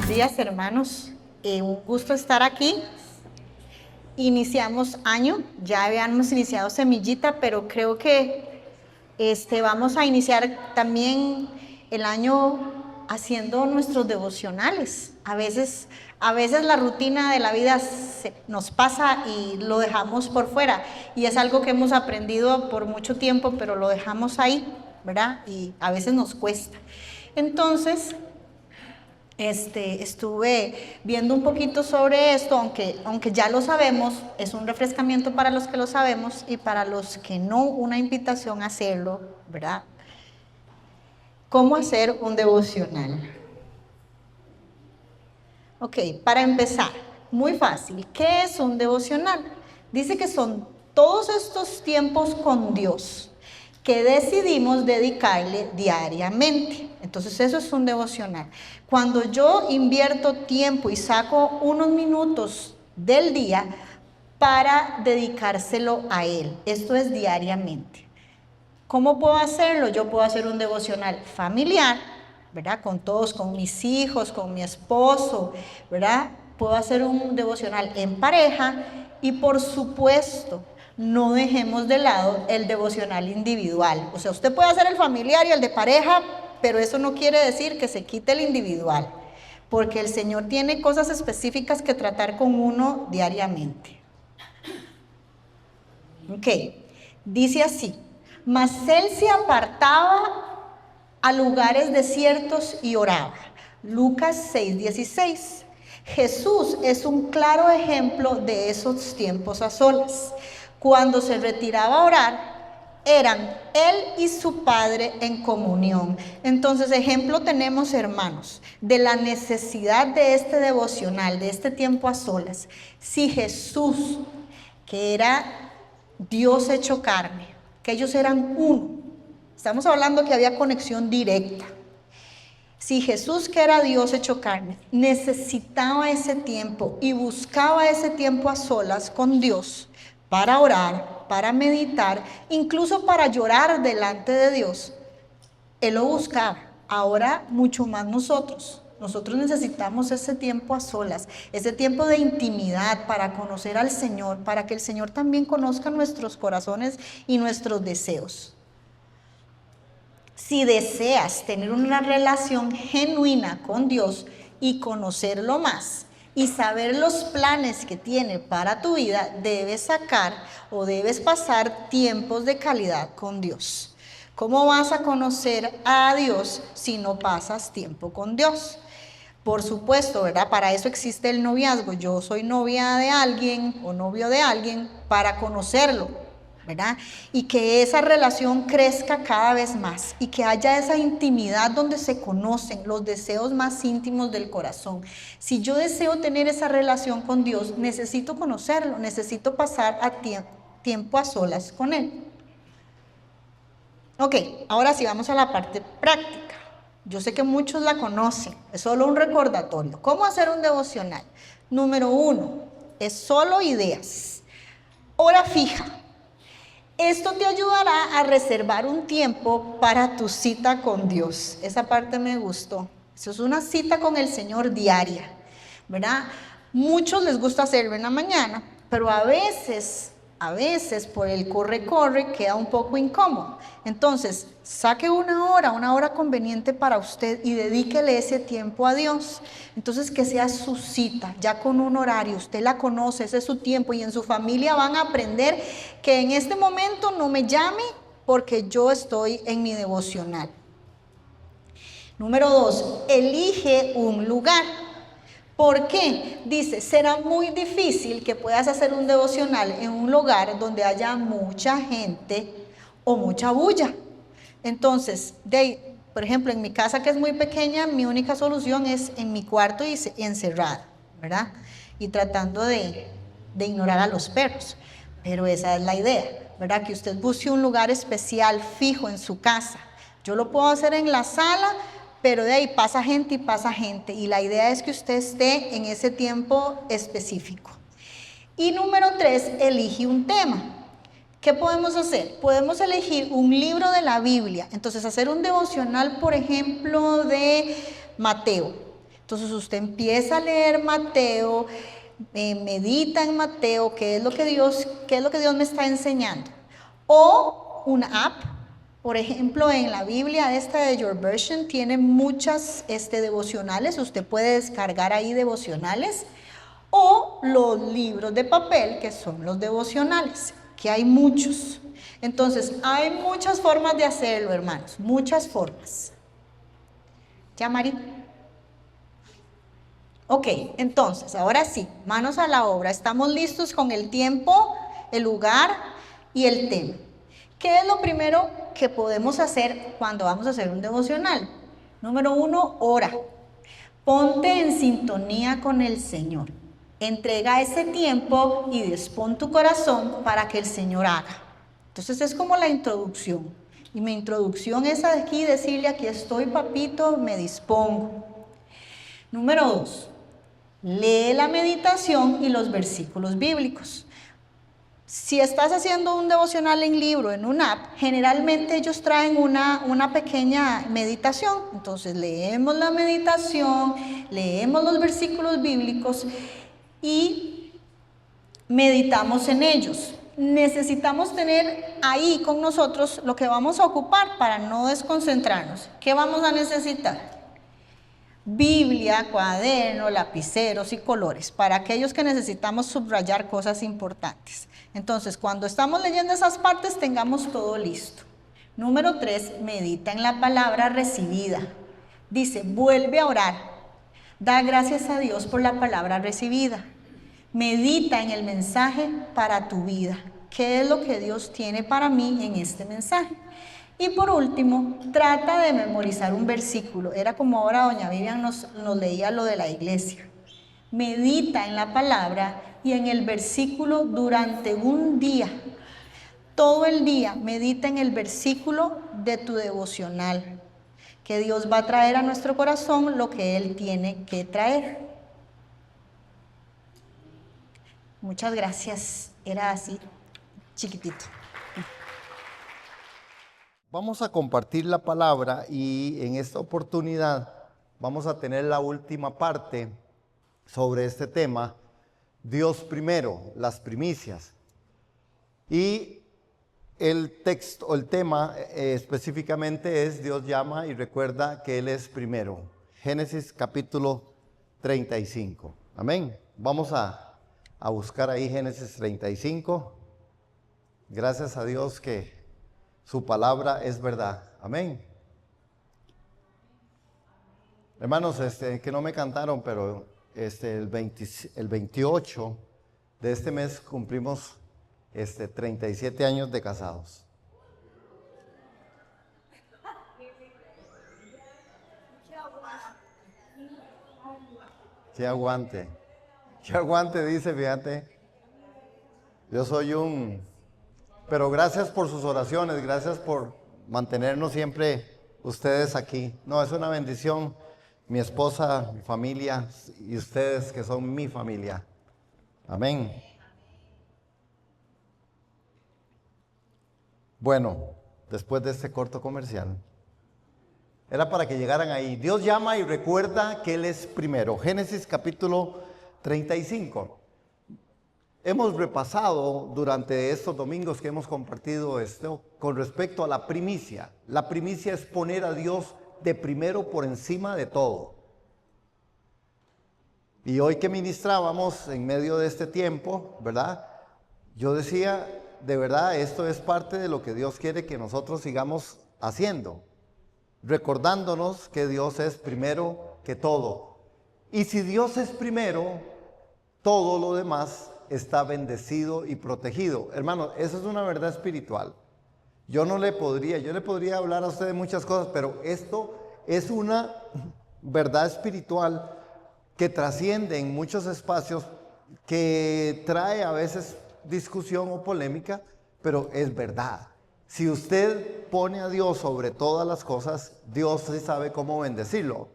Buenos días, hermanos. Un gusto estar aquí. Iniciamos año, ya habíamos iniciado semillita, pero creo que vamos a iniciar también el año haciendo nuestros devocionales. A veces la rutina de la vida nos pasa y lo dejamos por fuera. Y es algo que hemos aprendido por mucho tiempo, pero lo dejamos ahí, ¿verdad? Y a veces nos cuesta. Entonces, estuve viendo un poquito sobre esto, aunque ya lo sabemos, es un refrescamiento para los que lo sabemos y para los que no, una invitación a hacerlo, ¿verdad? ¿Cómo hacer un devocional? Ok, para empezar, muy fácil, ¿qué es un devocional? Dice que son todos estos tiempos con Dios que decidimos dedicarle diariamente. Entonces eso es un devocional. Cuando yo invierto tiempo y saco unos minutos del día para dedicárselo a Él, esto es diariamente. ¿Cómo puedo hacerlo? Yo puedo hacer un devocional familiar, ¿verdad? Con todos, con mis hijos, con mi esposo, ¿verdad? Puedo hacer un devocional en pareja y por supuesto, no dejemos de lado el devocional individual. O sea, usted puede hacer el familiar y el de pareja, pero eso no quiere decir que se quite el individual, porque el Señor tiene cosas específicas que tratar con uno diariamente. Ok, dice así: mas él se apartaba a lugares desiertos y oraba. Lucas 6:16. Jesús es un claro ejemplo de esos tiempos a solas. Cuando se retiraba a orar, eran él y su Padre en comunión. Entonces, ejemplo tenemos, hermanos, de la necesidad de este devocional, de este tiempo a solas. Si Jesús, que era Dios hecho carne, que ellos eran uno, estamos hablando que había conexión directa. Si Jesús, que era Dios hecho carne, necesitaba ese tiempo y buscaba ese tiempo a solas con Dios para orar, para meditar, incluso para llorar delante de Dios, Él lo buscaba. Ahora mucho más nosotros. Nosotros necesitamos ese tiempo a solas, ese tiempo de intimidad para conocer al Señor, para que el Señor también conozca nuestros corazones y nuestros deseos. Si deseas tener una relación genuina con Dios y conocerlo más y saber los planes que tiene para tu vida, debes sacar o debes pasar tiempos de calidad con Dios. ¿Cómo vas a conocer a Dios si no pasas tiempo con Dios? Por supuesto, ¿verdad? Para eso existe el noviazgo. Yo soy novia de alguien o novio de alguien para conocerlo, ¿verdad? Y que esa relación crezca cada vez más y que haya esa intimidad donde se conocen los deseos más íntimos del corazón. Si yo deseo tener esa relación con Dios, necesito conocerlo, necesito pasar tiempo a solas con Él. Ok, ahora sí vamos a la parte práctica. Yo sé que muchos la conocen, es solo un recordatorio. ¿Cómo hacer un devocional? Número 1, es solo ideas. Hora fija. Esto te ayudará a reservar un tiempo para tu cita con Dios. Esa parte me gustó. Eso es una cita con el Señor diaria, ¿verdad? Muchos les gusta hacerlo en la mañana, pero a veces por el corre queda un poco incómodo. Entonces, saque una hora conveniente para usted y dedíquele ese tiempo a Dios. Entonces, que sea su cita, ya con un horario, usted la conoce, ese es su tiempo y en su familia van a aprender que en este momento no me llame porque yo estoy en mi devocional. Número 2, elige un lugar. ¿Por qué? Dice, será muy difícil que puedas hacer un devocional en un lugar donde haya mucha gente o mucha bulla. Entonces, por ejemplo, en mi casa que es muy pequeña, mi única solución es en mi cuarto y encerrada, ¿verdad? Y tratando de ignorar a los perros. Pero esa es la idea, ¿verdad? Que usted busque un lugar especial, fijo en su casa. Yo lo puedo hacer en la sala, pero de ahí pasa gente y la idea es que usted esté en ese tiempo específico. Y número 3, elige un tema. ¿Qué podemos hacer? Podemos elegir un libro de la Biblia, entonces hacer un devocional, por ejemplo, de Mateo, Entonces usted empieza a leer Mateo, medita en Mateo, qué es lo que Dios me está enseñando. O una app, por ejemplo, en la Biblia esta de Your Version tiene muchas devocionales, usted puede descargar ahí devocionales, o los libros de papel que son los devocionales, que hay muchos. Entonces, hay muchas formas de hacerlo, hermanos, muchas formas. ¿Ya, Mari? Ok, entonces, ahora sí, manos a la obra. Estamos listos con el tiempo, el lugar y el tema. ¿Qué es lo primero que podemos hacer cuando vamos a hacer un devocional? Número 1, ora. Ponte en sintonía con el Señor. Entrega ese tiempo y dispón tu corazón para que el Señor haga. Entonces es como la introducción. Y mi introducción es aquí decirle: aquí estoy, papito, me dispongo. Número 2, lee la meditación y los versículos bíblicos. Si estás haciendo un devocional en libro, en una app, generalmente ellos traen una pequeña meditación. Entonces leemos la meditación, leemos los versículos bíblicos y meditamos en ellos. Necesitamos tener ahí con nosotros lo que vamos a ocupar para no desconcentrarnos. ¿Qué vamos a necesitar? Biblia, cuaderno, lapiceros y colores, para aquellos que necesitamos subrayar cosas importantes. Entonces, cuando estamos leyendo esas partes, tengamos todo listo. Número 3, medita en la palabra recibida. Dice, vuelve a orar. Da gracias a Dios por la palabra recibida. Medita en el mensaje para tu vida. ¿Qué es lo que Dios tiene para mí en este mensaje? Y por último, trata de memorizar un versículo. Era como ahora doña Vivian nos leía lo de la iglesia. Medita en la palabra y en el versículo durante un día. Todo el día medita en el versículo de tu devocional, que Dios va a traer a nuestro corazón lo que Él tiene que traer. Muchas gracias. Era así, chiquitito. Vamos a compartir la palabra y en esta oportunidad vamos a tener la última parte sobre este tema, Dios primero, las primicias. Y el texto, el tema específicamente es Dios llama y recuerda que Él es primero. Génesis capítulo 35. Amén. Vamos a buscar ahí Génesis 35. Gracias a Dios que su palabra es verdad. Amén. Hermanos, que no me cantaron, pero el 28 de este mes cumplimos 37 años de casados. Que aguante. Que aguante, dice, fíjate. Yo soy Pero gracias por sus oraciones, gracias por mantenernos siempre ustedes aquí. No, es una bendición, mi esposa, mi familia y ustedes que son mi familia. Amén. Bueno, después de este corto comercial, era para que llegaran ahí. Dios llama y recuerda que Él es primero. Génesis capítulo 35. Hemos repasado durante estos domingos que hemos compartido esto con respecto a la primicia. La primicia es poner a Dios de primero por encima de todo. Y hoy que ministrábamos en medio de este tiempo, ¿verdad? Yo decía, de verdad, esto es parte de lo que Dios quiere que nosotros sigamos haciendo. Recordándonos que Dios es primero que todo. Y si Dios es primero, todo lo demás está bendecido y protegido. Hermano, eso es una verdad espiritual. Yo le podría hablar a usted de muchas cosas, pero esto es una verdad espiritual que trasciende en muchos espacios, que trae a veces discusión o polémica, pero es verdad. Si usted pone a Dios sobre todas las cosas, Dios sí sabe cómo bendecirlo.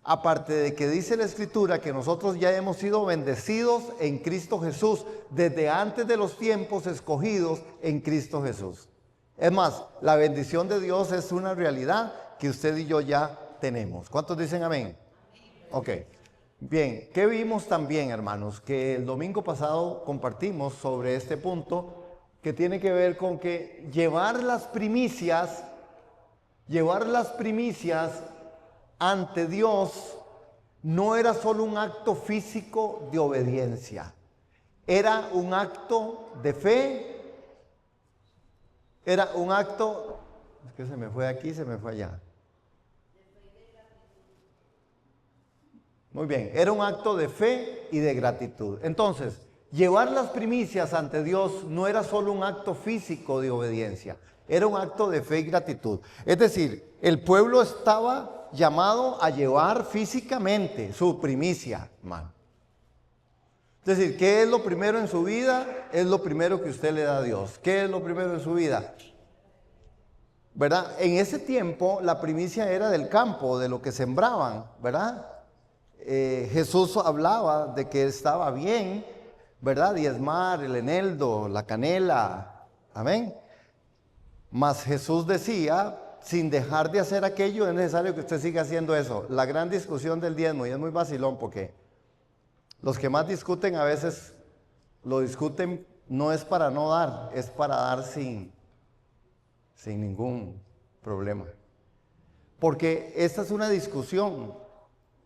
Aparte de que dice la Escritura que nosotros ya hemos sido bendecidos en Cristo Jesús, desde antes de los tiempos escogidos en Cristo Jesús. Es más, la bendición de Dios es una realidad que usted y yo ya tenemos. ¿Cuántos dicen amén? Ok, Bien, ¿qué vimos también, hermanos? Que el domingo pasado compartimos sobre este punto que tiene que ver con que llevar las primicias ante Dios no era solo un acto físico de obediencia, era un acto de fe, era un acto, es que se me fue aquí, se me fue allá. Muy bien, era un acto de fe y de gratitud. Entonces, llevar las primicias ante Dios no era solo un acto físico de obediencia, era un acto de fe y gratitud. Es decir, el pueblo estaba llamado a llevar físicamente su primicia, hermano. Es decir, ¿qué es lo primero en su vida? Es lo primero que usted le da a Dios. ¿Qué es lo primero en su vida? ¿Verdad? En ese tiempo la primicia era del campo, de lo que sembraban, ¿verdad? Jesús hablaba de que estaba bien, ¿verdad? Diezmar el eneldo, la canela, amén. Mas Jesús decía, sin dejar de hacer aquello, es necesario que usted siga haciendo eso. La gran discusión del diezmo, y es muy vacilón porque los que más discuten a veces lo discuten no es para no dar, es para dar sin ningún problema. Porque esta es una discusión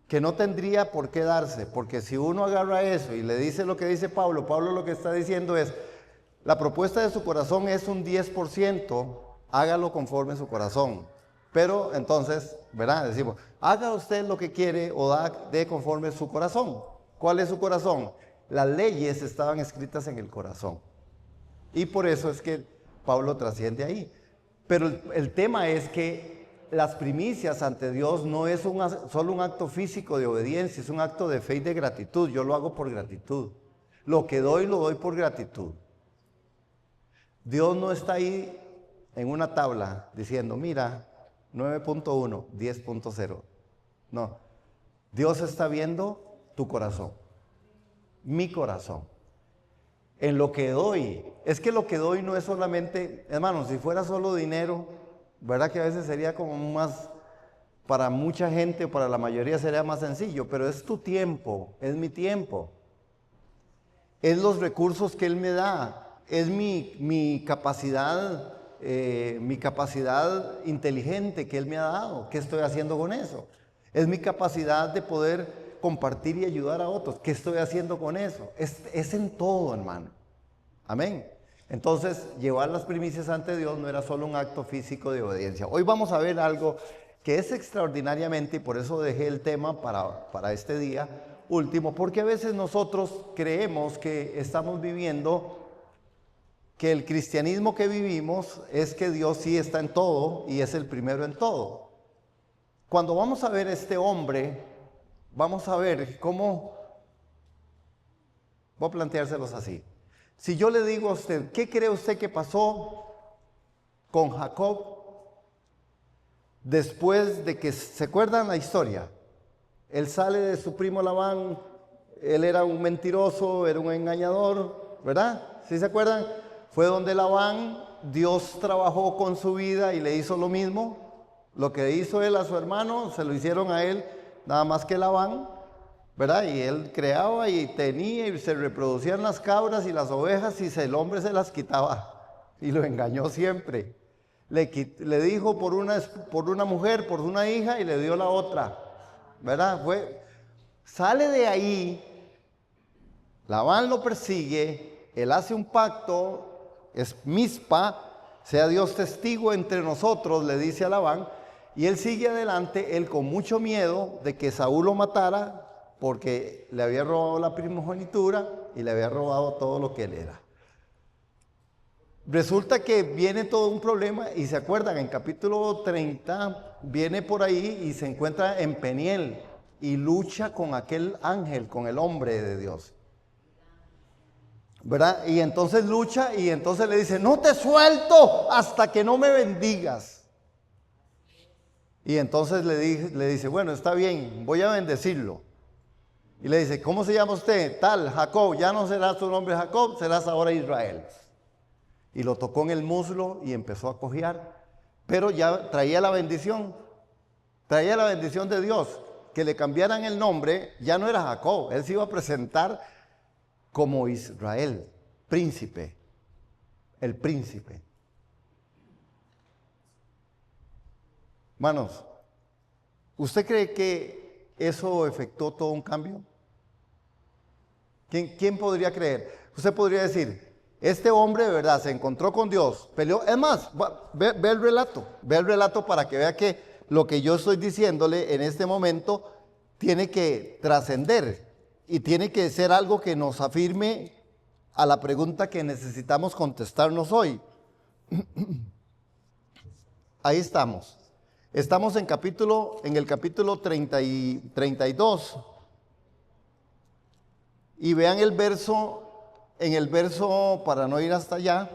que no tendría por qué darse, porque si uno agarra eso y le dice lo que dice Pablo, Pablo lo que está diciendo es, la propuesta de su corazón es un 10%, hágalo conforme su corazón. Pero entonces, ¿verdad? Decimos, haga usted lo que quiere o dé conforme su corazón. ¿Cuál es su corazón? Las leyes estaban escritas en el corazón. Y por eso es que Pablo trasciende ahí. Pero el tema es que las primicias ante Dios no es solo un acto físico de obediencia, es un acto de fe y de gratitud. Yo lo hago por gratitud. Lo que doy, lo doy por gratitud. Dios no está ahí en una tabla diciendo, mira, 9.1, 10.0. No, Dios está viendo tu corazón, mi corazón. En lo que doy, es que lo que doy no es solamente, hermanos, si fuera solo dinero, ¿verdad que a veces sería como más, para mucha gente o para la mayoría sería más sencillo, pero es tu tiempo, es mi tiempo, es los recursos que Él me da, es mi capacidad inteligente que Él me ha dado, ¿qué estoy haciendo con eso? Es mi capacidad de poder compartir y ayudar a otros, ¿qué estoy haciendo con eso? Es en todo, hermano, amén. Entonces, llevar las primicias ante Dios no era solo un acto físico de obediencia. Hoy vamos a ver algo que es extraordinariamente, y por eso dejé el tema para este día último, porque a veces nosotros creemos que estamos viviendo, que el cristianismo que vivimos es que Dios sí está en todo y es el primero en todo. Cuando vamos a ver a este hombre, vamos a ver cómo, voy a planteárselos así. Si yo le digo a usted, ¿qué cree usted que pasó con Jacob después de que, ¿se acuerdan la historia? Él sale de su primo Labán, él era un mentiroso, era un engañador, ¿verdad? ¿Sí se acuerdan? Fue donde Labán, Dios trabajó con su vida y le hizo lo mismo. Lo que hizo él a su hermano, se lo hicieron a él, nada más que Labán, ¿verdad? Y él creaba y tenía y se reproducían las cabras y las ovejas y el hombre se las quitaba y lo engañó siempre. Le dijo por una mujer, por una hija y le dio la otra, ¿verdad? Sale de ahí, Labán lo persigue, él hace un pacto, es Mizpa, sea Dios testigo entre nosotros, le dice a Labán, y él sigue adelante, él con mucho miedo de que Saúl lo matara, porque le había robado la primogenitura y le había robado todo lo que él era. Resulta que viene todo un problema y se acuerdan, en capítulo 30 viene por ahí y se encuentra en Peniel y lucha con aquel ángel, con el hombre de Dios, ¿verdad? Y entonces lucha y entonces le dice, no te suelto hasta que no me bendigas. Y entonces le dice, bueno, está bien, voy a bendecirlo. Y le dice, ¿cómo se llama usted? Tal, Jacob, ya no será su nombre Jacob, serás ahora Israel. Y lo tocó en el muslo y empezó a cojear, pero ya traía la bendición de Dios. que le cambiaran el nombre, ya no era Jacob, él se iba a presentar como Israel, príncipe, el príncipe. Hermanos, ¿usted cree que eso efectuó todo un cambio? ¿Quién podría creer? Usted podría decir, este hombre de verdad se encontró con Dios, peleó. Es más, ve el relato para que vea que lo que yo estoy diciéndole en este momento tiene que trascender y tiene que ser algo que nos afirme a la pregunta que necesitamos contestarnos hoy. Ahí estamos. Estamos en el capítulo 32. Y vean en el verso, para no ir hasta allá.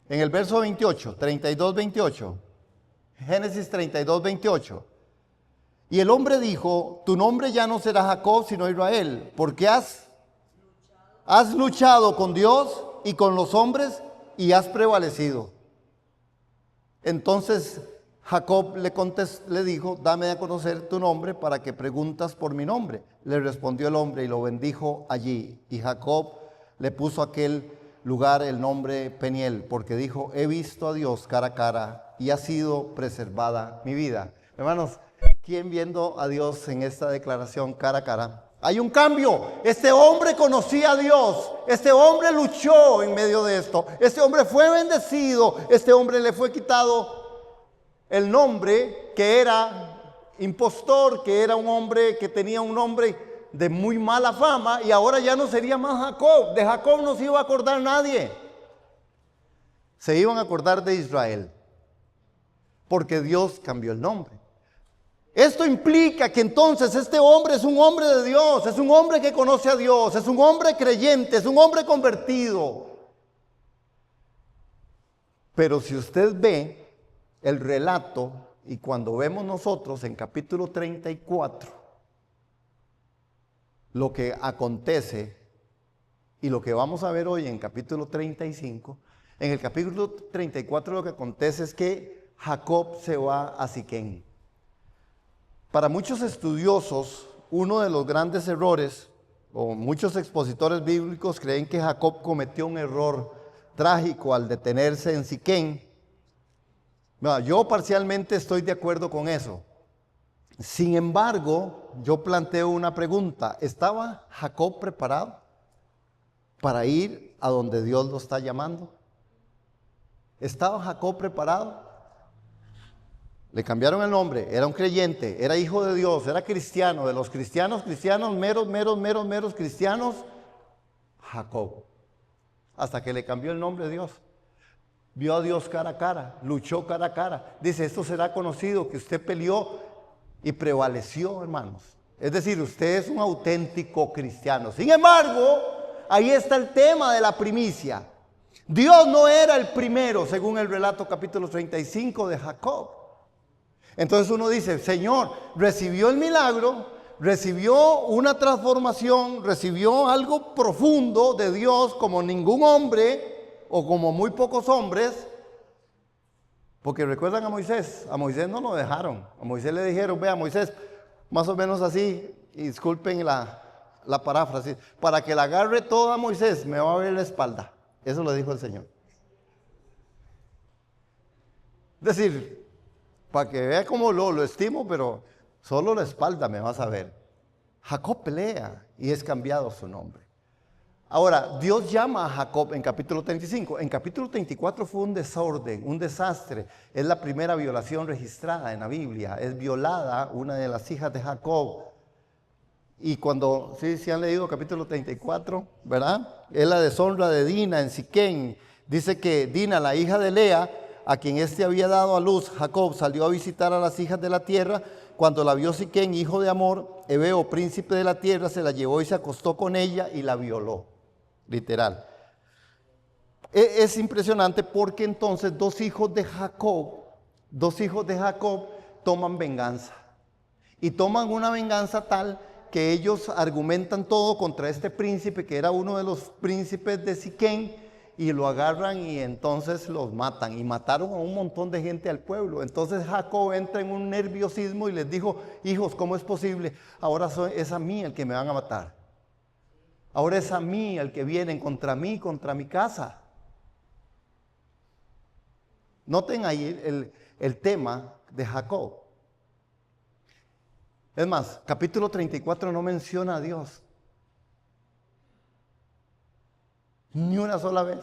En el verso 28, 32, 28. Génesis 32, 28. Y el hombre dijo, tu nombre ya no será Jacob, sino Israel, porque has luchado con Dios y con los hombres y has prevalecido. Entonces Jacob le dijo, dame a conocer tu nombre para que preguntas por mi nombre. Le respondió el hombre y lo bendijo allí. Y Jacob le puso a aquel lugar el nombre Peniel, porque dijo, he visto a Dios cara a cara y ha sido preservada mi vida. Hermanos, ¿quién viendo a Dios en esta declaración cara a cara? Hay un cambio. Este hombre conocía a Dios. Este hombre luchó en medio de esto. Este hombre fue bendecido. Este hombre le fue quitado el nombre que era impostor, que era un hombre que tenía un nombre de muy mala fama, y ahora ya no sería más Jacob. De Jacob no se iba a acordar nadie. Se iban a acordar de Israel, porque Dios cambió el nombre. Esto implica que entonces este hombre es un hombre de Dios, es un hombre que conoce a Dios, es un hombre creyente, es un hombre convertido. Pero si usted ve el relato, y cuando vemos nosotros en capítulo 34, lo que acontece y lo que vamos a ver hoy en capítulo 35, en el capítulo 34 lo que acontece es que Jacob se va a Siquén. Para muchos estudiosos, uno de los grandes errores, o muchos expositores bíblicos creen que Jacob cometió un error trágico al detenerse en Siquén. Yo parcialmente estoy de acuerdo con eso. Sin embargo, yo planteo una pregunta. ¿Estaba Jacob preparado para ir a donde Dios lo está llamando? ¿Estaba Jacob preparado? Le cambiaron el nombre, era un creyente, era hijo de Dios, era cristiano, de los cristianos, meros cristianos, Jacob. Hasta que le cambió el nombre de Dios. Vio a Dios cara a cara, luchó cara a cara. Dice, esto será conocido, que usted peleó y prevaleció, hermanos. Es decir, usted es un auténtico cristiano. Sin embargo, ahí está el tema de la primicia. Dios no era el primero, según el relato capítulo 35 de Jacob. Entonces uno dice, Señor, recibió el milagro, recibió una transformación, recibió algo profundo de Dios como ningún hombre o como muy pocos hombres. Porque recuerdan a Moisés no lo dejaron. A Moisés le dijeron, vea Moisés, más o menos así, y disculpen la paráfrasis, para que la agarre toda Moisés, me va a ver la espalda. Eso lo dijo el Señor. Es decir, para que vea cómo lo estimo, pero solo la espalda me vas a ver. Jacob pelea y es cambiado su nombre. Ahora, Dios llama a Jacob en capítulo 35. En capítulo 34 fue un desorden, un desastre. Es la primera violación registrada en la Biblia. Es violada una de las hijas de Jacob. Y cuando, sí han leído capítulo 34, ¿verdad? Es la deshonra de Dina en Siquén. Dice que Dina, la hija de Lea, a quien éste había dado a luz, Jacob salió a visitar a las hijas de la tierra. Cuando la vio Siquén, hijo de Amor, Heveo, príncipe de la tierra, se la llevó y se acostó con ella y la violó. Literal. Es impresionante porque entonces dos hijos de Jacob toman venganza. Y toman una venganza tal que ellos argumentan todo contra este príncipe, que era uno de los príncipes de Siquén, y lo agarran y entonces los matan. Y mataron a un montón de gente al pueblo. Entonces Jacob entra en un nerviosismo y les dijo: hijos, ¿cómo es posible? Ahora es a mí el que me van a matar. Ahora es a mí el que vienen contra mí, contra mi casa. Noten ahí el tema de Jacob. Es más, capítulo 34 no menciona a Dios. Ni una sola vez.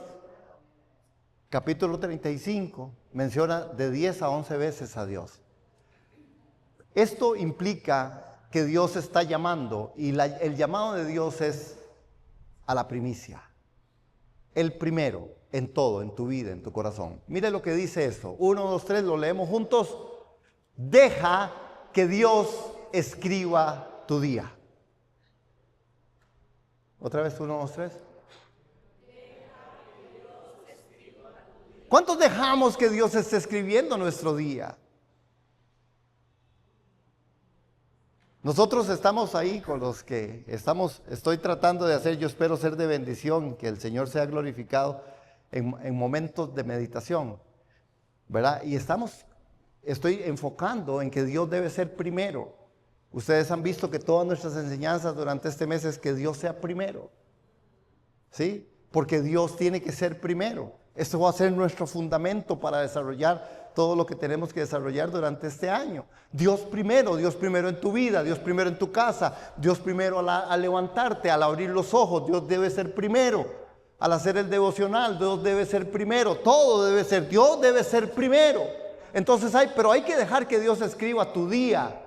Capítulo 35 menciona de 10 a 11 veces a Dios. Esto implica que Dios está llamando, y el llamado de Dios es a la primicia. El primero en todo, en tu vida, en tu corazón. Mire lo que dice esto. 1, 2, 3, lo leemos juntos. Deja que Dios escriba tu día. Otra vez, 1, 2, 3. ¿Cuántos dejamos que Dios esté escribiendo nuestro día? Nosotros estamos ahí con los que estoy tratando de hacer, yo espero ser de bendición, que el Señor sea glorificado en momentos de meditación, ¿verdad? Y estoy enfocando en que Dios debe ser primero. Ustedes han visto que todas nuestras enseñanzas durante este mes es que Dios sea primero, ¿sí? Porque Dios tiene que ser primero. Esto va a ser nuestro fundamento para desarrollar todo lo que tenemos que desarrollar durante este año. Dios primero en tu vida, Dios primero en tu casa, Dios primero al levantarte, al abrir los ojos, Dios debe ser primero. Al hacer el devocional, Dios debe ser primero. Todo debe ser, Dios debe ser primero. Entonces pero hay que dejar que Dios escriba tu día.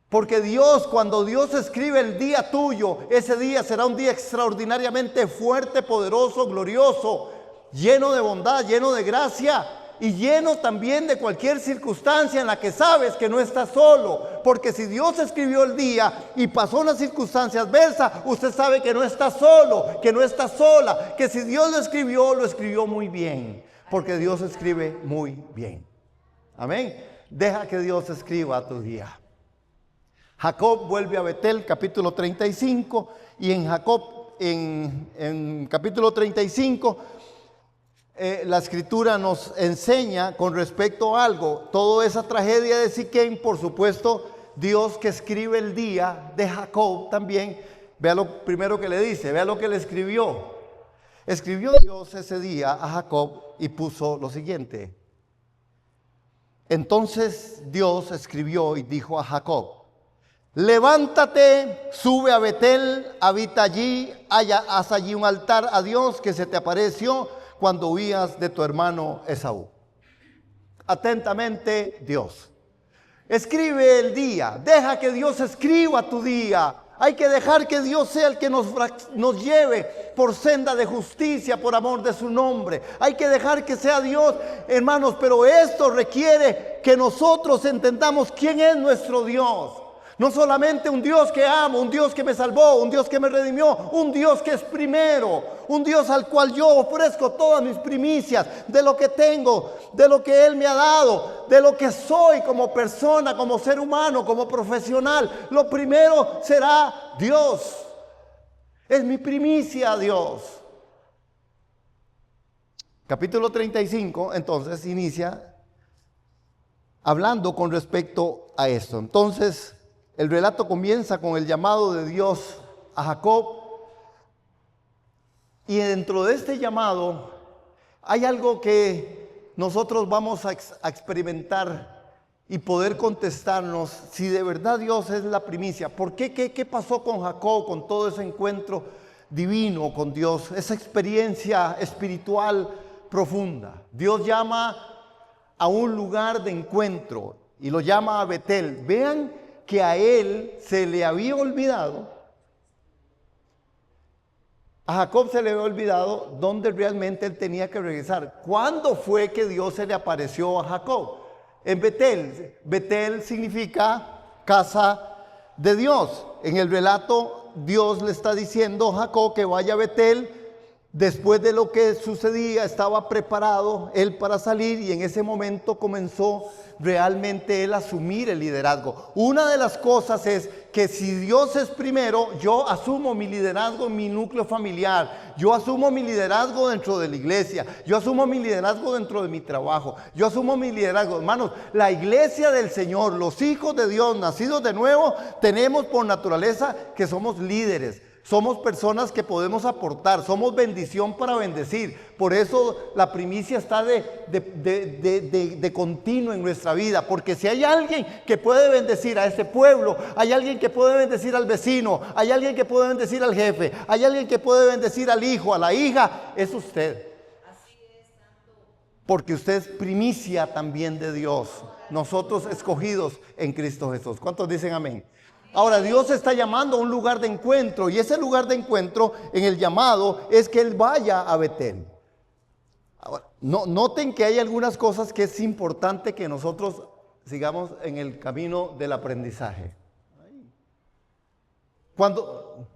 Porque cuando Dios escribe el día tuyo, ese día será un día extraordinariamente fuerte, poderoso, glorioso, lleno de bondad, lleno de gracia y lleno también de cualquier circunstancia en la que sabes que no estás solo. Porque si Dios escribió el día y pasó una circunstancia adversa, usted sabe que no está solo, que no está sola, que si Dios lo escribió muy bien, porque Dios escribe muy bien. Amén. Deja que Dios escriba tu día. Jacob vuelve a Betel, capítulo 35, y en capítulo 35 la escritura nos enseña con respecto a algo. Toda esa tragedia de Siquem, por supuesto, Dios que escribe el día de Jacob también. Vea lo primero que le dice, vea lo que le escribió. Escribió Dios ese día a Jacob y puso lo siguiente. Entonces Dios escribió y dijo a Jacob: levántate, sube a Betel, habita allí, haz allí un altar a Dios que se te apareció cuando huías de tu hermano Esaú. Atentamente, Dios. Escribe el día, deja que Dios escriba tu día. Hay que dejar que Dios sea el que nos lleve por senda de justicia, por amor de su nombre. Hay que dejar que sea Dios, hermanos, pero esto requiere que nosotros entendamos quién es nuestro Dios. No solamente un Dios que amo, un Dios que me salvó, un Dios que me redimió, un Dios que es primero, un Dios al cual yo ofrezco todas mis primicias de lo que tengo, de lo que Él me ha dado, de lo que soy como persona, como ser humano, como profesional. Lo primero será Dios. Es mi primicia, Dios. Capítulo 35, entonces, inicia hablando con respecto a esto. Entonces, el relato comienza con el llamado de Dios a Jacob, y dentro de este llamado hay algo que nosotros vamos a experimentar y poder contestarnos si de verdad Dios es la primicia. ¿Por qué? ¿Qué pasó con Jacob, con todo ese encuentro divino con Dios, esa experiencia espiritual profunda? Dios llama a un lugar de encuentro y lo llama a Betel. Vean que a él se le había olvidado, a Jacob se le había olvidado dónde realmente él tenía que regresar. ¿Cuándo fue que Dios se le apareció a Jacob? En Betel. Betel significa casa de Dios. En el relato Dios le está diciendo a Jacob que vaya a Betel Después de lo que sucedía, estaba preparado él para salir y en ese momento comenzó realmente él a asumir el liderazgo. Una de las cosas es que si Dios es primero, yo asumo mi liderazgo en mi núcleo familiar, yo asumo mi liderazgo dentro de la iglesia, yo asumo mi liderazgo dentro de mi trabajo, yo asumo mi liderazgo. Hermanos, la iglesia del Señor, los hijos de Dios nacidos de nuevo, tenemos por naturaleza que somos líderes. Somos personas que podemos aportar, somos bendición para bendecir. Por eso la primicia está de continuo en nuestra vida. Porque si hay alguien que puede bendecir a ese pueblo, hay alguien que puede bendecir al vecino, hay alguien que puede bendecir al jefe, hay alguien que puede bendecir al hijo, a la hija, es usted. Porque usted es primicia también de Dios. Nosotros escogidos en Cristo Jesús. ¿Cuántos dicen amén? Ahora Dios está llamando a un lugar de encuentro y ese lugar de encuentro en el llamado es que Él vaya a Betel. Ahora, noten que hay algunas cosas que es importante que nosotros sigamos en el camino del aprendizaje. Cuando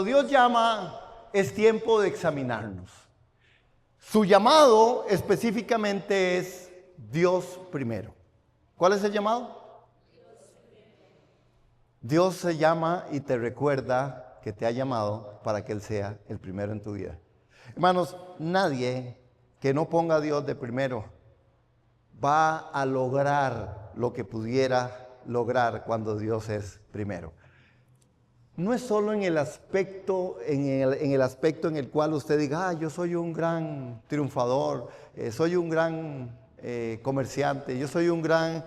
Dios llama es tiempo de examinarnos. Su llamado específicamente es Dios primero. ¿Cuál es el llamado? Dios se llama y te recuerda que te ha llamado para que Él sea el primero en tu vida. Hermanos, nadie que no ponga a Dios de primero va a lograr lo que pudiera lograr cuando Dios es primero. No es solo en el aspecto en el cual usted diga, yo soy un gran triunfador, soy un gran comerciante, yo soy un gran...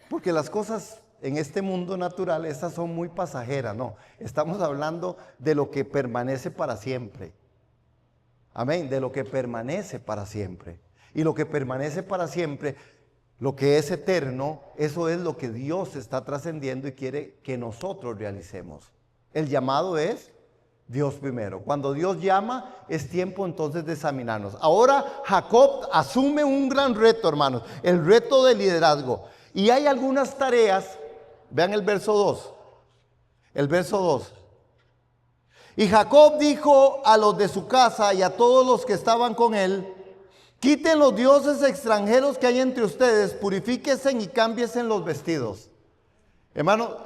Porque las cosas en este mundo natural, estas son muy pasajeras, no. Estamos hablando de lo que permanece para siempre. Amén, de lo que permanece para siempre. Y lo que permanece para siempre, lo que es eterno, eso es lo que Dios está trascendiendo y quiere que nosotros realicemos. El llamado es Dios primero. Cuando Dios llama, es tiempo entonces de examinarnos. Ahora Jacob asume un gran reto, hermanos, el reto del liderazgo. Y hay algunas tareas, vean el verso 2. El verso 2. Y Jacob dijo a los de su casa y a todos los que estaban con él, quiten los dioses extranjeros que hay entre ustedes, purifíquense y cámbiense los vestidos. Hermano,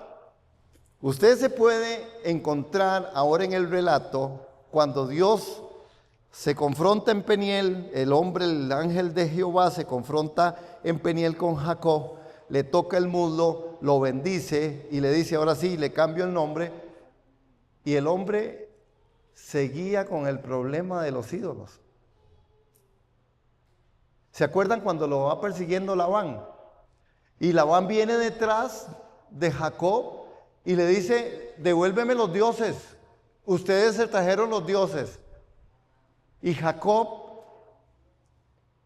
usted se puede encontrar ahora en el relato cuando Dios se confronta en Peniel, el ángel de Jehová se confronta en Peniel con Jacob, le toca el muslo, lo bendice y le dice, ahora sí, le cambio el nombre. Y el hombre seguía con el problema de los ídolos. ¿Se acuerdan cuando lo va persiguiendo Labán? Y Labán viene detrás de Jacob y le dice, devuélveme los dioses. Ustedes se trajeron los dioses. Y Jacob,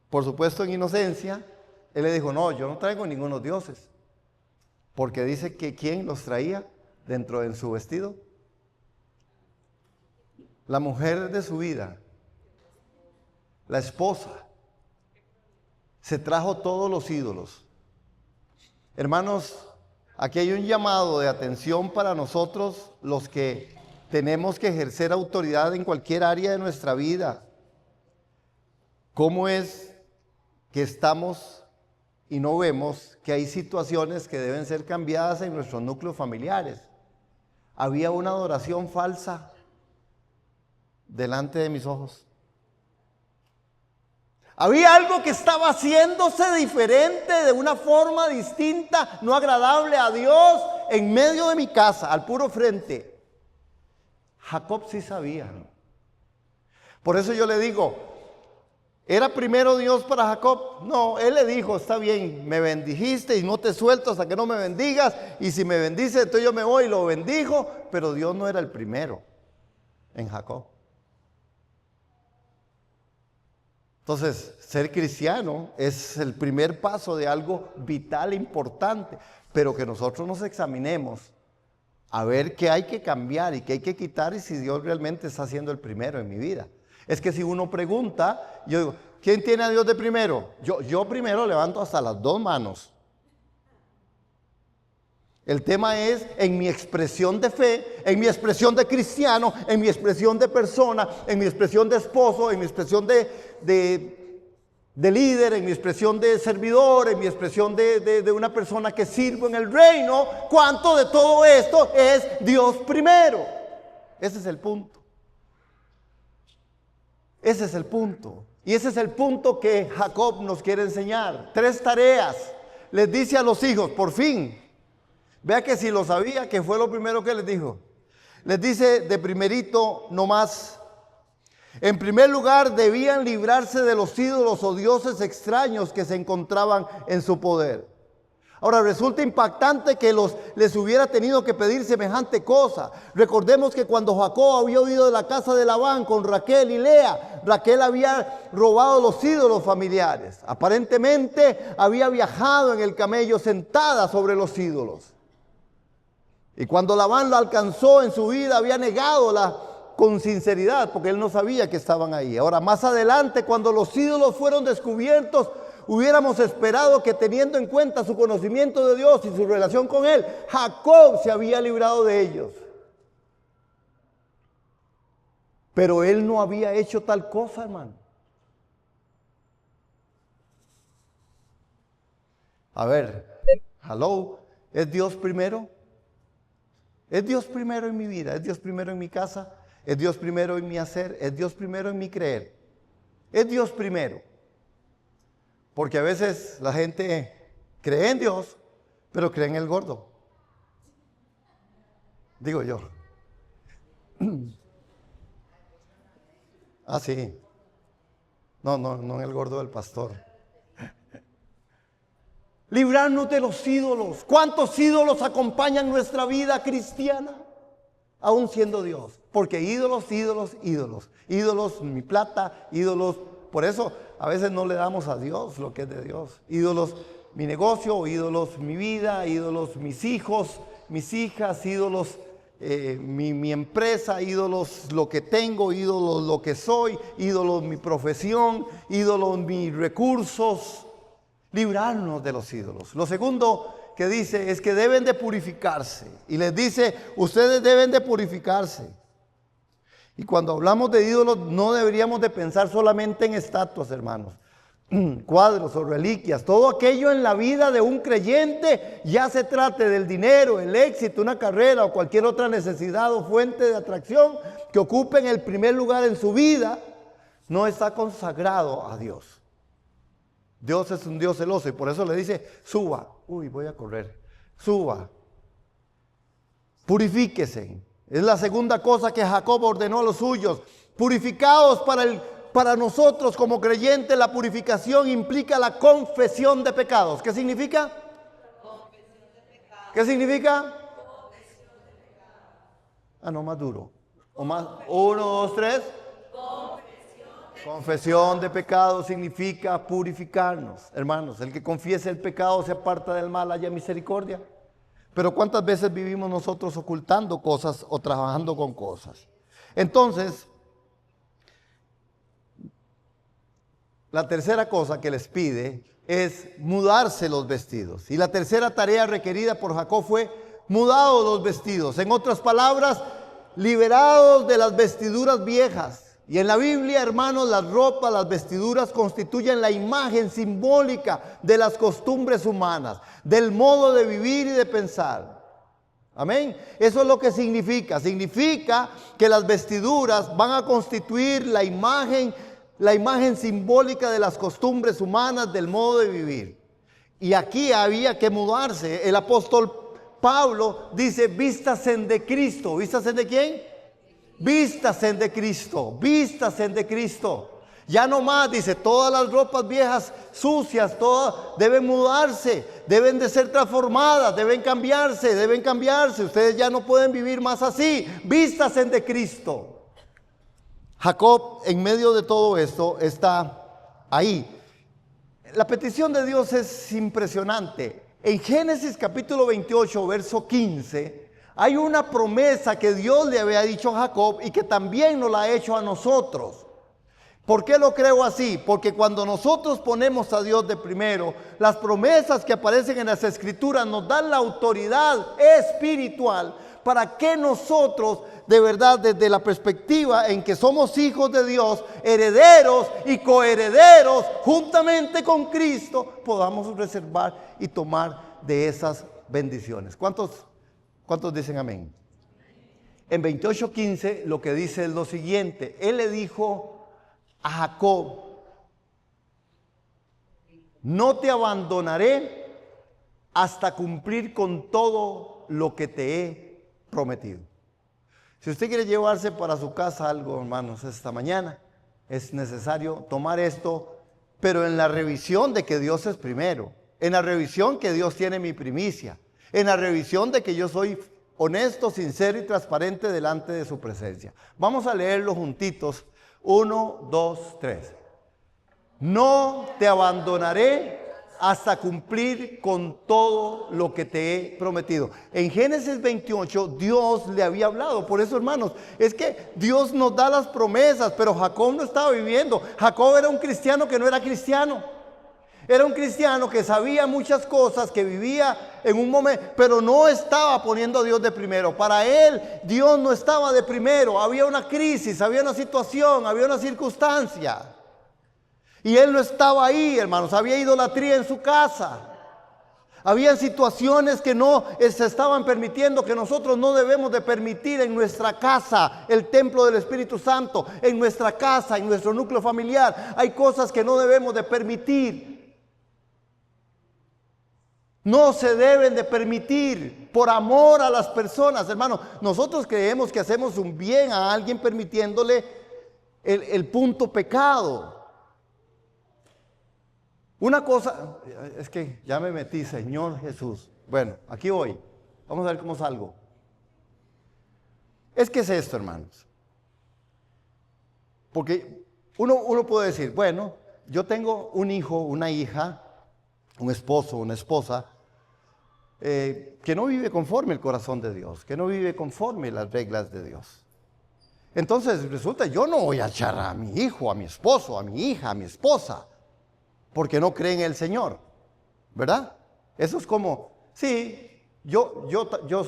por supuesto en inocencia, él le dijo, no, yo no traigo ninguno dioses. Porque dice que ¿quién los traía dentro de su vestido? La mujer de su vida, la esposa, se trajo todos los ídolos. Hermanos, aquí hay un llamado de atención para nosotros, los que tenemos que ejercer autoridad en cualquier área de nuestra vida. ¿Cómo es que estamos y no vemos que hay situaciones que deben ser cambiadas en nuestros núcleos familiares? Había una adoración falsa delante de mis ojos. Había algo que estaba haciéndose diferente, de una forma distinta, no agradable a Dios, en medio de mi casa, al puro frente. Jacob sí sabía. Por eso yo le digo, ¿era primero Dios para Jacob? No, él le dijo, está bien, me bendijiste y no te suelto hasta que no me bendigas, y si me bendices entonces yo me voy y lo bendijo, pero Dios no era el primero en Jacob. Entonces, ser cristiano es el primer paso de algo vital, importante, pero que nosotros nos examinemos a ver qué hay que cambiar y qué hay que quitar y si Dios realmente está siendo el primero en mi vida. Es que si uno pregunta, yo digo, ¿quién tiene a Dios de primero? Yo primero levanto hasta las 2 manos. El tema es en mi expresión de fe, en mi expresión de cristiano, en mi expresión de persona, en mi expresión de esposo, en mi expresión de líder, en mi expresión de servidor, en mi expresión de una persona que sirvo en el reino. ¿Cuánto de todo esto es Dios primero? Ese es el punto. Ese es el punto. Y ese es el punto que Jacob nos quiere enseñar. 3 tareas. Les dice a los hijos, por fin. Vea que si lo sabía, que fue lo primero que les dijo. Les dice de primerito nomás. En primer lugar, debían librarse de los ídolos o dioses extraños que se encontraban en su poder. Ahora, resulta impactante que les hubiera tenido que pedir semejante cosa. Recordemos que cuando Jacob había huido de la casa de Labán con Raquel y Lea, Raquel había robado los ídolos familiares. Aparentemente había viajado en el camello sentada sobre los ídolos. Y cuando Labán lo alcanzó en su vida, había negado con sinceridad, porque él no sabía que estaban ahí. Ahora, más adelante, cuando los ídolos fueron descubiertos, hubiéramos esperado que, teniendo en cuenta su conocimiento de Dios y su relación con Él, Jacob se había librado de ellos. Pero él no había hecho tal cosa, hermano. A ver, hello, ¿es Dios primero? ¿Es Dios primero en mi vida? ¿Es Dios primero en mi casa? ¿Es Dios primero en mi hacer? ¿Es Dios primero en mi creer? ¿Es Dios primero? Porque a veces la gente cree en Dios, pero cree en el gordo. Digo yo. Ah, sí. No en el gordo del pastor. Librarnos de los ídolos. ¿Cuántos ídolos acompañan nuestra vida cristiana? Aún siendo Dios. Porque ídolos, ídolos, mi plata, ídolos. Por eso a veces no le damos a Dios lo que es de Dios. Ídolos, mi negocio, ídolos, mi vida, ídolos, mis hijos, mis hijas, ídolos, mi empresa, ídolos, lo que tengo, ídolos, lo que soy, ídolos, mi profesión, ídolos, mis recursos. Librarnos de los ídolos. Lo segundo que dice es que deben de purificarse. Y les dice, ustedes deben de purificarse. Y cuando hablamos de ídolos, no deberíamos de pensar solamente en estatuas, hermanos, cuadros o reliquias. Todo aquello en la vida de un creyente, ya se trate del dinero, el éxito, una carrera o cualquier otra necesidad o fuente de atracción que ocupen el primer lugar en su vida, no está consagrado a Dios. Dios es un Dios celoso y por eso le dice, suba. Uy, voy a correr. Suba. Purifíquese. Es la segunda cosa que Jacob ordenó a los suyos. Purificados para nosotros como creyentes, la purificación implica la confesión de pecados. ¿Qué significa? Confesión de pecados. ¿Qué significa? Confesión de pecados. No, más duro. O más. 1, 2, 3. Confesión de pecado significa purificarnos. Hermanos, el que confiese el pecado se aparta del mal, haya misericordia. Pero ¿cuántas veces vivimos nosotros ocultando cosas o trabajando con cosas? Entonces, la tercera cosa que les pide es mudarse los vestidos. Y la tercera tarea requerida por Jacob fue mudados los vestidos. En otras palabras, liberados de las vestiduras viejas. Y en la Biblia, hermanos, las ropas, las vestiduras constituyen la imagen simbólica de las costumbres humanas, del modo de vivir y de pensar. Amén. Eso es lo que significa. Significa que las vestiduras van a constituir la imagen simbólica de las costumbres humanas, del modo de vivir. Y aquí había que mudarse. El apóstol Pablo dice, vístasen de Cristo. ¿Vístasen de quién? Vístasen de Cristo, vístasen de Cristo. Ya no más, dice, todas las ropas viejas, sucias, todas deben mudarse, deben de ser transformadas, deben cambiarse. Ustedes ya no pueden vivir más así. Vístasen de Cristo. Jacob, en medio de todo esto, está ahí. La petición de Dios es impresionante. En Génesis capítulo 28, verso 15, hay una promesa que Dios le había dicho a Jacob y que también nos la ha hecho a nosotros. ¿Por qué lo creo así? Porque cuando nosotros ponemos a Dios de primero, las promesas que aparecen en las Escrituras nos dan la autoridad espiritual para que nosotros, de verdad, desde la perspectiva en que somos hijos de Dios, herederos y coherederos juntamente con Cristo, podamos reservar y tomar de esas bendiciones. ¿Cuántos dicen amén? En 28:15 lo que dice es lo siguiente. Él le dijo a Jacob: no te abandonaré hasta cumplir con todo lo que te he prometido. Si usted quiere llevarse para su casa algo, hermanos, esta mañana es necesario tomar esto, pero en la revisión de que Dios es primero, en la revisión que Dios tiene mi primicia, en la revisión de que yo soy honesto, sincero y transparente delante de su presencia. Vamos a leerlo juntitos. 1, 2, 3. No te abandonaré hasta cumplir con todo lo que te he prometido. En Génesis 28 Dios le había hablado. Por eso, hermanos, es que Dios nos da las promesas, pero Jacob no estaba viviendo. Jacob era un cristiano que no era cristiano. Era un cristiano que sabía muchas cosas, que vivía en un momento, pero no estaba poniendo a Dios de primero. Para él, Dios no estaba de primero. Había una crisis, había una situación, había una circunstancia. Y él no estaba ahí, hermanos. Había idolatría en su casa. Había situaciones que no se estaban permitiendo, que nosotros no debemos de permitir en nuestra casa, el templo del Espíritu Santo, en nuestra casa, en nuestro núcleo familiar. Hay cosas que no debemos de permitir. No se deben de permitir por amor a las personas, hermano. Nosotros creemos que hacemos un bien a alguien permitiéndole el punto pecado. Una cosa, es que ya me metí, Señor Jesús. Bueno, aquí voy. Vamos a ver cómo salgo. Es que es esto, hermanos. Porque uno puede decir, bueno, yo tengo un hijo, una hija, un esposo, una esposa, que no vive conforme el corazón de Dios, que no vive conforme las reglas de Dios. Entonces resulta, yo no voy a echar a mi hijo, a mi esposo, a mi hija, a mi esposa, porque no cree en el Señor, ¿verdad? Eso es como, sí, yo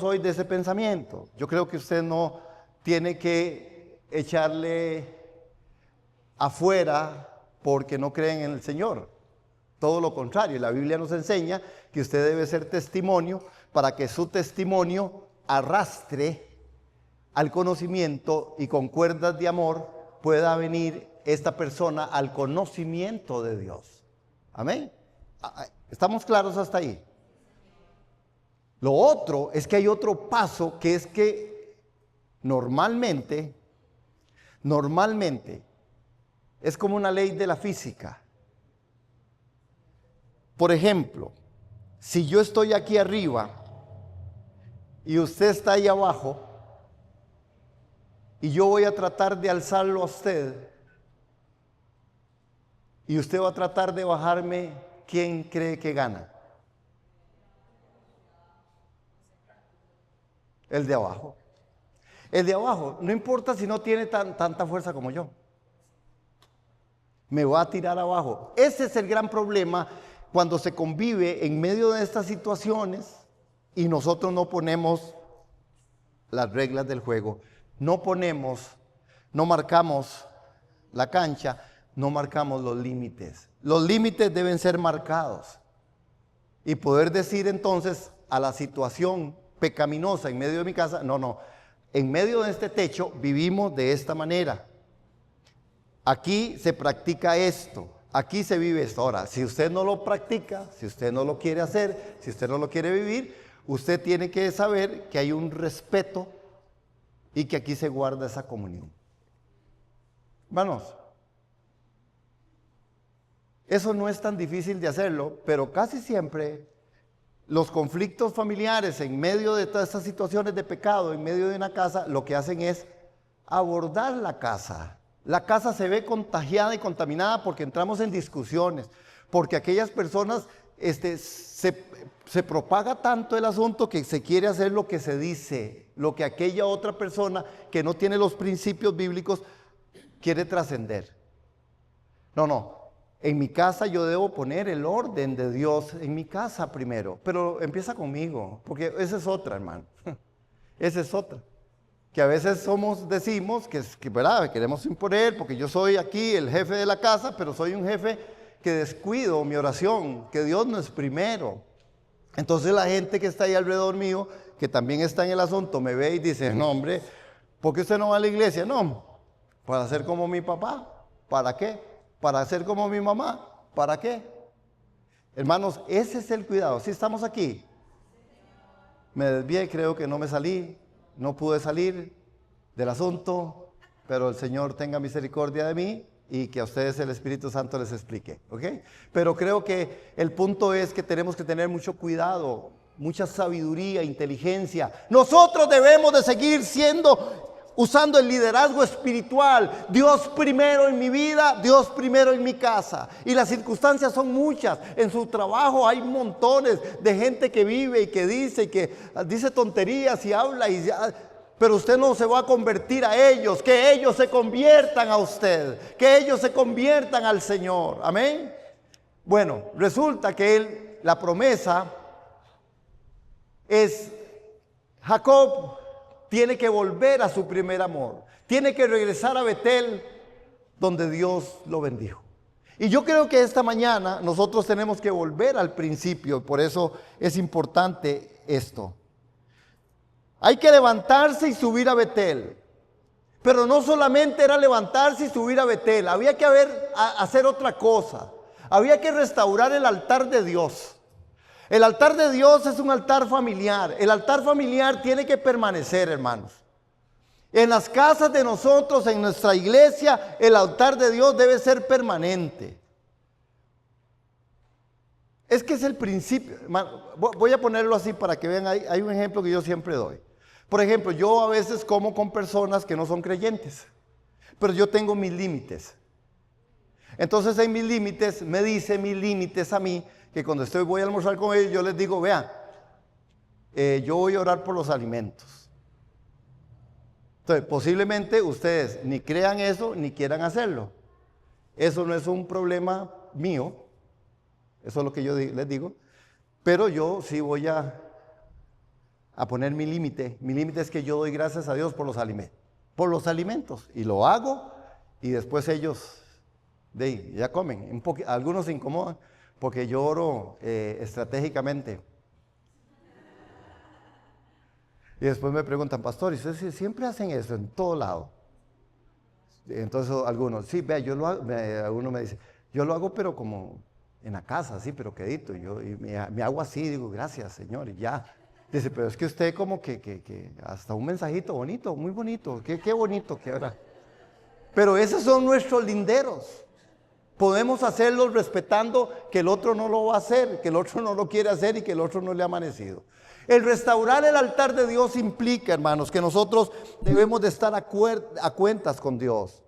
soy de ese pensamiento. Yo creo que usted no tiene que echarle afuera porque no creen en el Señor. Todo lo contrario, la Biblia nos enseña que usted debe ser testimonio para que su testimonio arrastre al conocimiento y con cuerdas de amor pueda venir esta persona al conocimiento de Dios. Amén. ¿Estamos claros hasta ahí? Lo otro es que hay otro paso, que es que normalmente es como una ley de la física. Por ejemplo, si yo estoy aquí arriba y usted está ahí abajo y yo voy a tratar de alzarlo a usted y usted va a tratar de bajarme, ¿quién cree que gana? El de abajo. El de abajo, no importa si no tiene tanta fuerza como yo, me va a tirar abajo. Ese es el gran problema cuando se convive en medio de estas situaciones y nosotros no ponemos las reglas del juego, no marcamos la cancha, no marcamos los límites. Los límites deben ser marcados y poder decir entonces a la situación pecaminosa en medio de mi casa, no, en medio de este techo vivimos de esta manera. Aquí se practica esto. Aquí se vive esto. Ahora, si usted no lo practica, si usted no lo quiere hacer, si usted no lo quiere vivir, usted tiene que saber que hay un respeto y que aquí se guarda esa comunión. Hermanos, eso no es tan difícil de hacerlo, pero casi siempre los conflictos familiares en medio de todas estas situaciones de pecado, en medio de una casa, lo que hacen es abordar la casa. La casa se ve contagiada y contaminada porque entramos en discusiones, porque aquellas personas se propaga tanto el asunto que se quiere hacer lo que se dice, lo que aquella otra persona que no tiene los principios bíblicos quiere trascender. No. En mi casa yo debo poner el orden de Dios en mi casa primero. Pero empieza conmigo, porque esa es otra, hermano. Esa es otra. Que a veces decimos que ¿verdad? Queremos imponer, porque yo soy aquí el jefe de la casa, pero soy un jefe que descuido mi oración, que Dios no es primero. Entonces la gente que está ahí alrededor mío, que también está en el asunto, me ve y dice, no hombre, ¿por qué usted no va a la iglesia? No, para ser como mi papá. ¿Para qué? Para ser como mi mamá. ¿Para qué? Hermanos, ese es el cuidado. Si estamos aquí, me desvié, creo que no me salí, no pude salir del asunto, pero el Señor tenga misericordia de mí y que a ustedes el Espíritu Santo les explique, ¿ok? Pero creo que el punto es que tenemos que tener mucho cuidado, mucha sabiduría, inteligencia. Nosotros debemos de seguir usando el liderazgo espiritual. Dios primero en mi vida, Dios primero en mi casa. Y las circunstancias son muchas. En su trabajo hay montones de gente que vive y que dice tonterías y habla pero usted no se va a convertir a ellos, que ellos se conviertan a usted, que ellos se conviertan al Señor. Amén. Bueno, resulta que la promesa es Jacob tiene que volver a su primer amor. Tiene que regresar a Betel, donde Dios lo bendijo. Y yo creo que esta mañana nosotros tenemos que volver al principio. Por eso es importante esto. Hay que levantarse y subir a Betel. Pero no solamente era levantarse y subir a Betel. Había que hacer otra cosa. Había que restaurar el altar de Dios. El altar de Dios es un altar familiar. El altar familiar tiene que permanecer, hermanos. En las casas de nosotros, en nuestra iglesia, el altar de Dios debe ser permanente. Es que es el principio. Hermano, voy a ponerlo así para que vean. Hay un ejemplo que yo siempre doy. Por ejemplo, yo a veces como con personas que no son creyentes, pero yo tengo mis límites. Entonces en mis límites, me dice mis límites a mí, que cuando voy a almorzar con ellos, yo les digo, vean, yo voy a orar por los alimentos. Entonces, posiblemente ustedes ni crean eso, ni quieran hacerlo. Eso no es un problema mío, eso es lo que yo les digo, pero yo sí voy a poner mi límite. Mi límite es que yo doy gracias a Dios por los alimentos, y lo hago, y después ellos ya comen. Algunos se incomodan, porque yo oro estratégicamente. Y después me preguntan, pastor, ¿y ustedes siempre hacen eso en todo lado? Entonces algunos, sí, vea, yo lo hago. Uno me dice, yo lo hago pero como en la casa, sí, pero quedito. Y me hago así, digo, gracias, Señor, y ya. Dice, pero es que usted como que hasta un mensajito bonito, muy bonito, qué bonito que ahora. Pero esos son nuestros linderos. Podemos hacerlos respetando que el otro no lo va a hacer, que el otro no lo quiere hacer y que el otro no le ha amanecido. El restaurar el altar de Dios implica, hermanos, que nosotros debemos de estar a cuentas con Dios,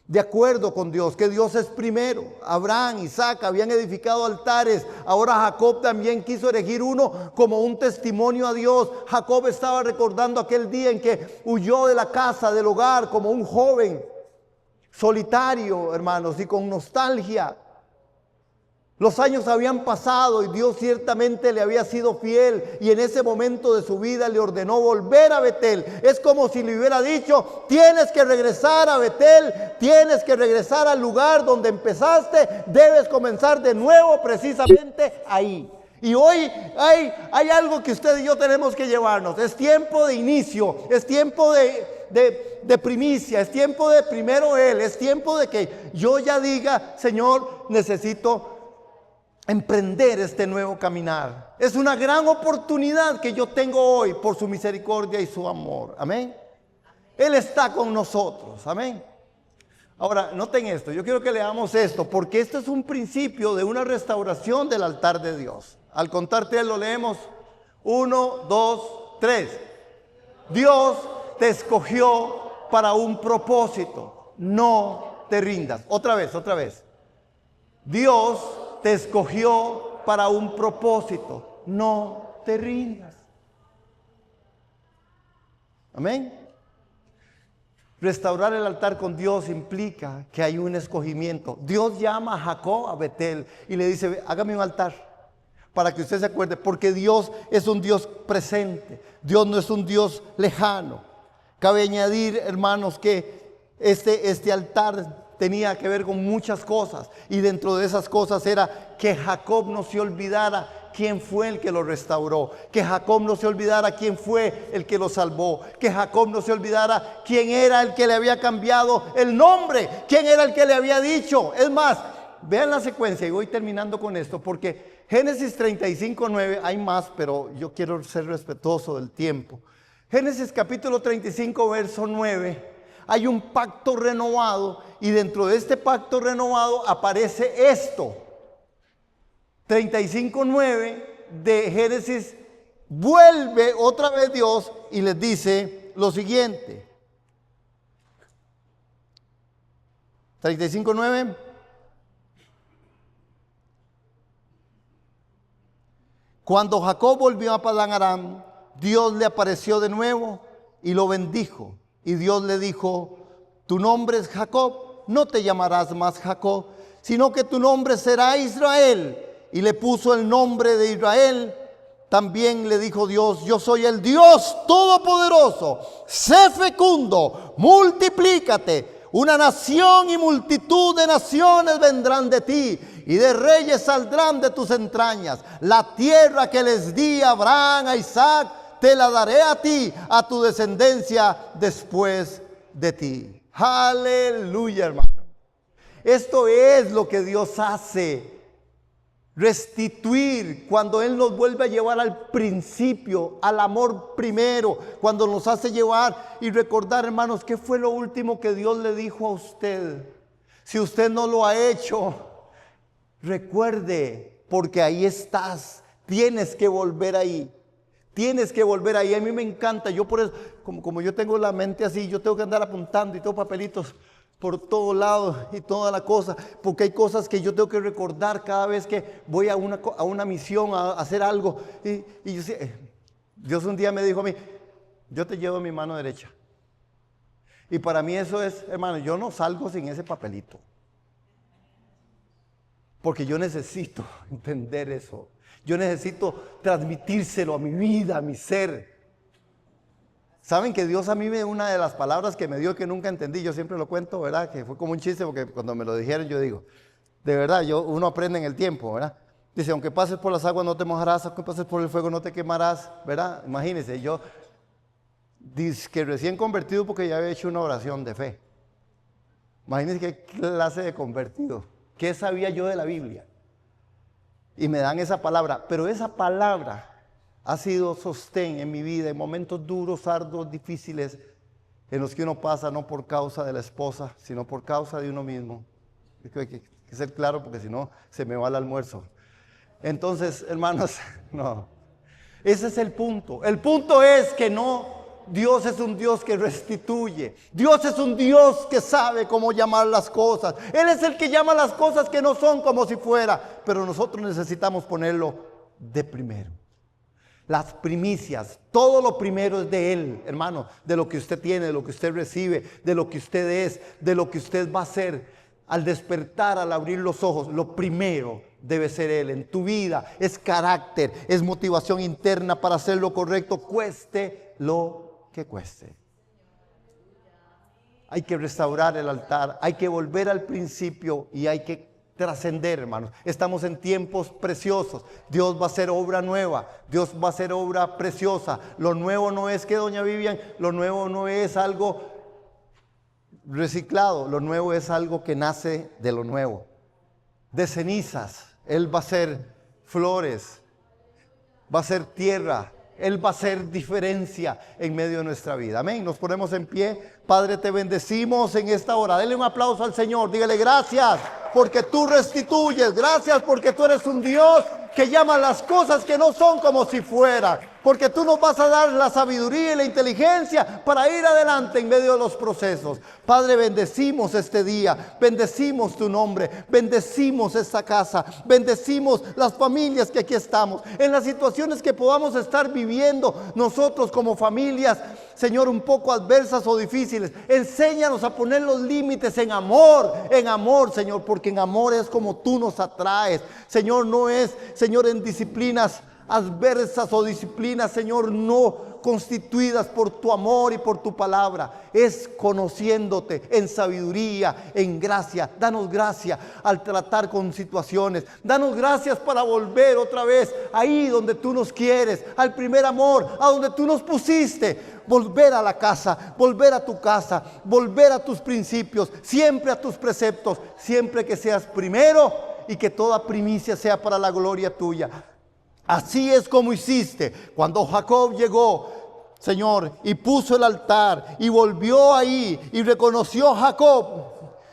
de acuerdo con Dios, que Dios es primero. Abraham, Isaac habían edificado altares, ahora Jacob también quiso erigir uno como un testimonio a Dios. Jacob estaba recordando aquel día en que huyó de la casa, del hogar, como un joven solitario, hermanos, y con nostalgia. Los años habían pasado y Dios ciertamente le había sido fiel, y en ese momento de su vida le ordenó volver a Betel. Es como si le hubiera dicho, tienes que regresar a Betel, tienes que regresar al lugar donde empezaste, debes comenzar de nuevo precisamente ahí. Y hoy hay algo que usted y yo tenemos que llevarnos. Es tiempo de inicio, es tiempo de primicia, es tiempo de primero Él, es tiempo de que yo ya diga, Señor, necesito emprender este nuevo caminar. Es una gran oportunidad que yo tengo hoy por su misericordia y su amor. Amén. Él está con nosotros. Amén. Ahora, noten esto. Yo quiero que leamos esto, porque esto es un principio de una restauración del altar de Dios. Al contar tres lo leemos. 1, 2, 3. Dios te escogió para un propósito. No te rindas. Otra vez. Dios te escogió para un propósito. No te rindas. Amén. Restaurar el altar con Dios implica que hay un escogimiento. Dios llama a Jacob a Betel y le dice, hágame un altar para que usted se acuerde, porque Dios es un Dios presente. Dios no es un Dios lejano. Cabe añadir, hermanos, que este altar tenía que ver con muchas cosas, y dentro de esas cosas era que Jacob no se olvidara quién fue el que lo restauró, que Jacob no se olvidara quién fue el que lo salvó, que Jacob no se olvidara quién era el que le había cambiado el nombre, quién era el que le había dicho. Es más, vean la secuencia y voy terminando con esto, porque Génesis 35:9, hay más, pero yo quiero ser respetuoso del tiempo. Génesis capítulo 35, verso 9, hay un pacto renovado, y dentro de este pacto renovado aparece esto. 35:9 de Génesis, vuelve otra vez Dios y les dice lo siguiente. 35:9. Cuando Jacob volvió a Padán Aram, Dios le apareció de nuevo y lo bendijo. Y Dios le dijo, tu nombre es Jacob, no te llamarás más Jacob, sino que tu nombre será Israel. Y le puso el nombre de Israel. También le dijo Dios, yo soy el Dios Todopoderoso, sé fecundo, multiplícate, una nación y multitud de naciones vendrán de ti, y de reyes saldrán de tus entrañas. La tierra que les di a Abraham, a Isaac, te la daré a ti, a tu descendencia después de ti. Aleluya, hermano. Esto es lo que Dios hace. Restituir, cuando Él nos vuelve a llevar al principio, al amor primero, cuando nos hace llevar y recordar, hermanos, ¿qué fue lo último que Dios le dijo a usted? Si usted no lo ha hecho, recuerde, porque ahí estás, tienes que volver ahí. Tienes que volver ahí. A mí me encanta. Yo por eso, como yo tengo la mente así, yo tengo que andar apuntando y tengo papelitos por todos lados y toda la cosa, porque hay cosas que yo tengo que recordar cada vez que voy a una misión, a hacer algo. Y yo, Dios un día me dijo a mí, yo te llevo mi mano derecha. Y para mí eso es, hermano, yo no salgo sin ese papelito, porque yo necesito entender eso. Yo necesito transmitírselo a mi vida, a mi ser. Saben que Dios a mí una de las palabras que me dio que nunca entendí, yo siempre lo cuento, ¿verdad? Que fue como un chiste, porque cuando me lo dijeron yo digo, de verdad, uno aprende en el tiempo, ¿verdad? Dice, aunque pases por las aguas no te mojarás, aunque pases por el fuego no te quemarás, ¿verdad? Imagínense, yo, dice que recién convertido porque ya había hecho una oración de fe. Imagínense qué clase de convertido, qué sabía yo de la Biblia. Y me dan esa palabra, pero esa palabra ha sido sostén en mi vida en momentos duros, arduos, difíciles, en los que uno pasa no por causa de la esposa, sino por causa de uno mismo. Hay que ser claro, porque si no se me va el almuerzo. Entonces, hermanos, no. Ese es el punto. El punto es que no, Dios es un Dios que restituye. Dios es un Dios que sabe cómo llamar las cosas. Él es el que llama las cosas que no son como si fuera. Pero nosotros necesitamos ponerlo de primero. Las primicias, todo lo primero es de Él, hermano. De lo que usted tiene, de lo que usted recibe, de lo que usted es, de lo que usted va a ser. Al despertar, al abrir los ojos, lo primero debe ser Él en tu vida. Es carácter, es motivación interna para hacer lo correcto, cueste lo que cueste. Hay que restaurar el altar, hay que volver al principio y hay que trascender, hermanos. Estamos en tiempos preciosos. Dios va a hacer obra nueva, Dios va a hacer obra preciosa. Lo nuevo no es que, doña Vivian, lo nuevo no es algo reciclado, lo nuevo es algo que nace de lo nuevo, de cenizas. Él va a ser flores, va a ser tierra. Él va a hacer diferencia en medio de nuestra vida. Amén. Nos ponemos en pie. Padre, te bendecimos en esta hora. Dele un aplauso al Señor. Dígale gracias porque tú restituyes. Gracias porque tú eres un Dios que llama las cosas que no son como si fueran. Porque tú nos vas a dar la sabiduría y la inteligencia para ir adelante en medio de los procesos. Padre, bendecimos este día, bendecimos tu nombre, bendecimos esta casa, bendecimos las familias que aquí estamos, en las situaciones que podamos estar viviendo nosotros como familias, Señor, un poco adversas o difíciles. Enséñanos a poner los límites en amor, Señor, porque en amor es como tú nos atraes. Señor, no es, Señor, en disciplinas adversas o disciplinas, Señor, no constituidas por tu amor y por tu palabra. Es conociéndote en sabiduría, en gracia. Danos gracia al tratar con situaciones. Danos gracias para volver otra vez ahí donde tú nos quieres, al primer amor, a donde tú nos pusiste. Volver a la casa, volver a tu casa, volver a tus principios, siempre a tus preceptos, siempre que seas primero y que toda primicia sea para la gloria tuya. Así es como hiciste cuando Jacob llegó, Señor, y puso el altar y volvió ahí y reconoció Jacob,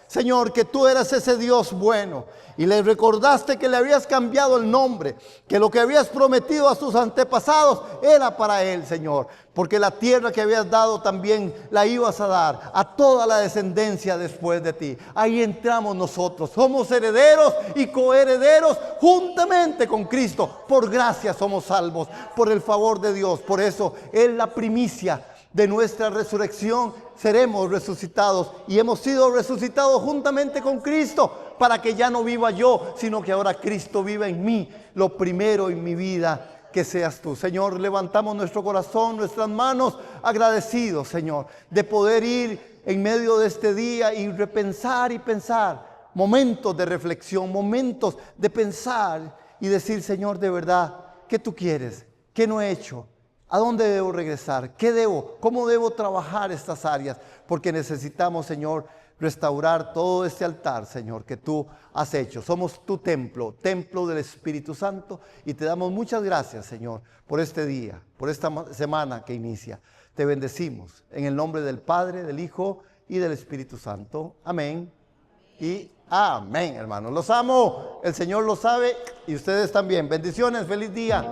Señor, que tú eras ese Dios bueno. Y le recordaste que le habías cambiado el nombre, que lo que habías prometido a sus antepasados era para él, Señor. Porque la tierra que habías dado también la ibas a dar a toda la descendencia después de ti. Ahí entramos nosotros. Somos herederos y coherederos juntamente con Cristo. Por gracia somos salvos, por el favor de Dios. Por eso es la primicia de nuestra resurrección. Seremos resucitados y hemos sido resucitados juntamente con Cristo, para que ya no viva yo, sino que ahora Cristo viva en mí. Lo primero en mi vida, que seas tú. Señor, levantamos nuestro corazón, nuestras manos, agradecidos, Señor, de poder ir en medio de este día y repensar y pensar. Momentos de reflexión, momentos de pensar y decir, Señor, de verdad, ¿qué tú quieres? ¿Qué no he hecho? ¿A dónde debo regresar? ¿Qué debo? ¿Cómo debo trabajar estas áreas? Porque necesitamos, Señor, restaurar todo este altar, Señor, que tú has hecho. Somos tu templo, templo del Espíritu Santo, y te damos muchas gracias, Señor, por este día, por esta semana que inicia. Te bendecimos en el nombre del Padre, del Hijo y del Espíritu Santo. Amén y amén, hermanos. Los amo, el Señor lo sabe y ustedes también. Bendiciones, feliz día.